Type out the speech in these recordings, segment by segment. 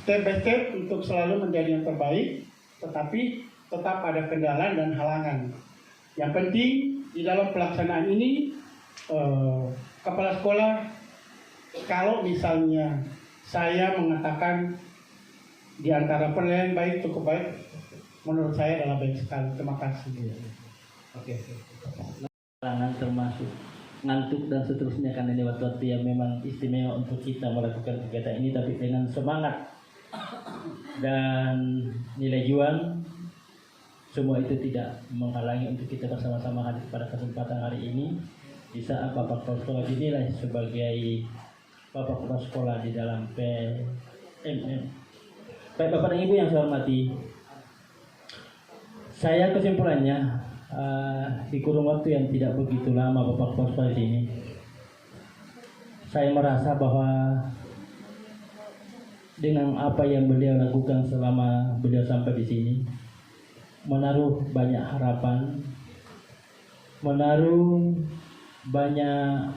step by step untuk selalu menjadi yang terbaik, tetapi tetap ada kendala dan halangan. Yang penting di dalam pelaksanaan ini, kepala sekolah, kalau misalnya saya mengatakan di antara penilaian baik cukup baik, menurut saya adalah baik sekali. Terima kasih. Oke. Halangan termasuk ngantuk dan seterusnya, karena ini waktu-waktu yang memang istimewa untuk kita melakukan kegiatan ini, tapi dengan semangat dan nilai juang, semua itu tidak menghalangi untuk kita bersama-sama hadir pada kesempatan hari ini di saat Bapak Kepala Sekolah dinilai sebagai Bapak Kepala Sekolah di dalam PMM. Baik Bapak dan Ibu yang saya hormati, saya kesimpulannya di kurun waktu yang tidak begitu lama Bapak Kepala Sekolah di sini, saya merasa bahwa dengan apa yang beliau lakukan selama beliau sampai di sini, menaruh banyak harapan, menaruh banyak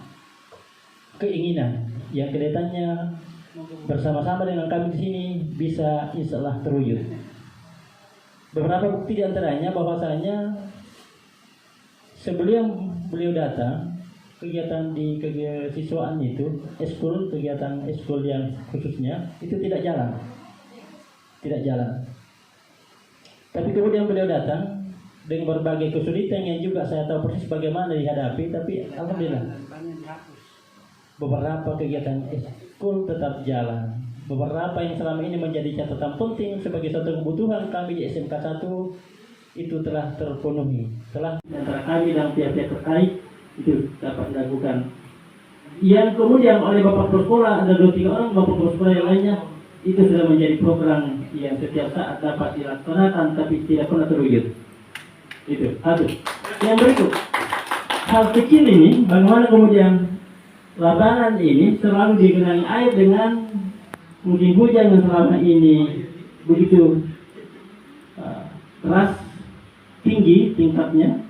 keinginan yang kelihatannya bersama-sama dengan kami di sini bisa insya Allah terwujud. Beberapa bukti diantaranya bahwasanya sebelum beliau datang, kegiatan di kesiswaan itu, kegiatan eskul yang khususnya itu tidak jalan. Tapi kemudian beliau datang dengan berbagai kesulitan yang juga saya tahu persis bagaimana dihadapi, tapi alhamdulillah beberapa kegiatan eskul tetap jalan. Beberapa yang selama ini menjadi catatan penting sebagai satu kebutuhan kami di SMK 1 itu telah terpenuhi. Telah antara kami dan pihak-pihak terkait itu dapat dilakukan. Yang kemudian oleh Bapak Kepala Sekolah ada 2-3 orang Bapak Kepala Sekolah yang lainnya itu sudah menjadi program yang setiap saat dapat dilaksanakan tapi tidak pernah terwujud. Itu satu. Yang berikut, hal kecil ini bagaimana kemudian lapangan ini selalu digenangi air dengan musim hujan yang selama ini begitu keras, tinggi tingkatnya,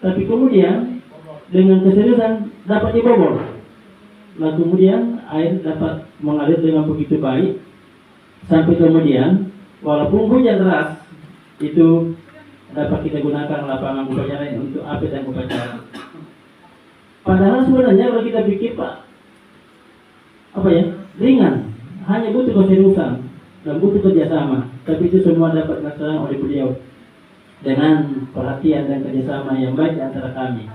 tapi kemudian dengan keseriusan dapat dibobol. Lalu kemudian air dapat mengalir dengan begitu baik sampai kemudian walaupun hujan deras itu dapat kita gunakan lapangan upacara untuk apit dan upacara. Padahal sebenarnya kalau kita pikir ringan, hanya butuh keseriusan dan butuh kerjasama, tapi itu semua dapat dilaksanakan oleh beliau dengan perhatian dan kerjasama yang baik antara kami.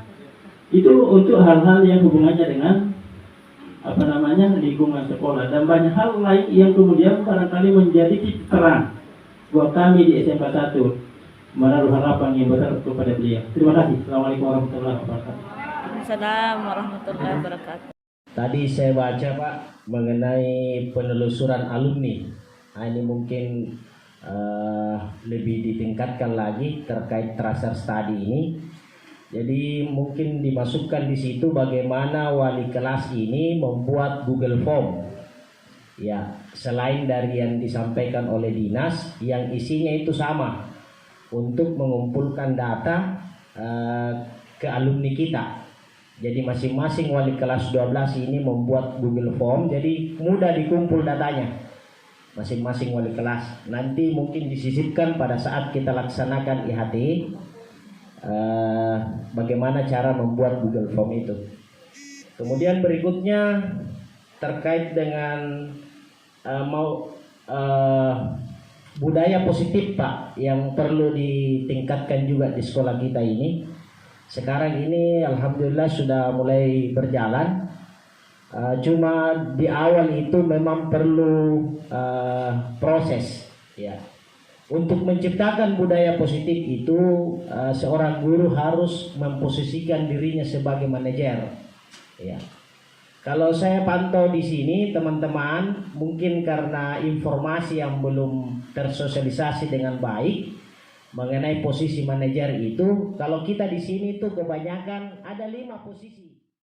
Itu untuk hal-hal yang hubungannya dengan lingkungan sekolah dan banyak hal lain yang kemudian barangkali menjadi titik terang buat kami di SMK 1 menaruh harapan yang besar kepada beliau. Terima kasih. Assalamualaikum warahmatullahi wabarakatuh. Assalamualaikum warahmatullahi wabarakatuh. Tadi saya baca Pak mengenai penelusuran alumni. Ini mungkin lebih ditingkatkan lagi terkait tracer study ini. Jadi mungkin dimasukkan di situ bagaimana wali kelas ini membuat Google Form. Ya, selain dari yang disampaikan oleh dinas, yang isinya itu sama untuk mengumpulkan data ke alumni kita. Jadi masing-masing wali kelas 12 ini membuat Google Form, jadi mudah dikumpul datanya masing-masing wali kelas. Nanti mungkin disisipkan pada saat kita laksanakan IHT, bagaimana cara membuat Google Form itu. Kemudian berikutnya terkait dengan budaya positif Pak yang perlu ditingkatkan juga di sekolah kita ini. Sekarang ini alhamdulillah sudah mulai berjalan. Cuma di awal itu memang perlu proses ya. Untuk menciptakan budaya positif itu seorang guru harus memposisikan dirinya sebagai manajer ya. Kalau saya pantau di sini teman-teman, mungkin karena informasi yang belum tersosialisasi dengan baik mengenai posisi manajer itu, kalau kita di sini tuh kebanyakan ada 5 posisi.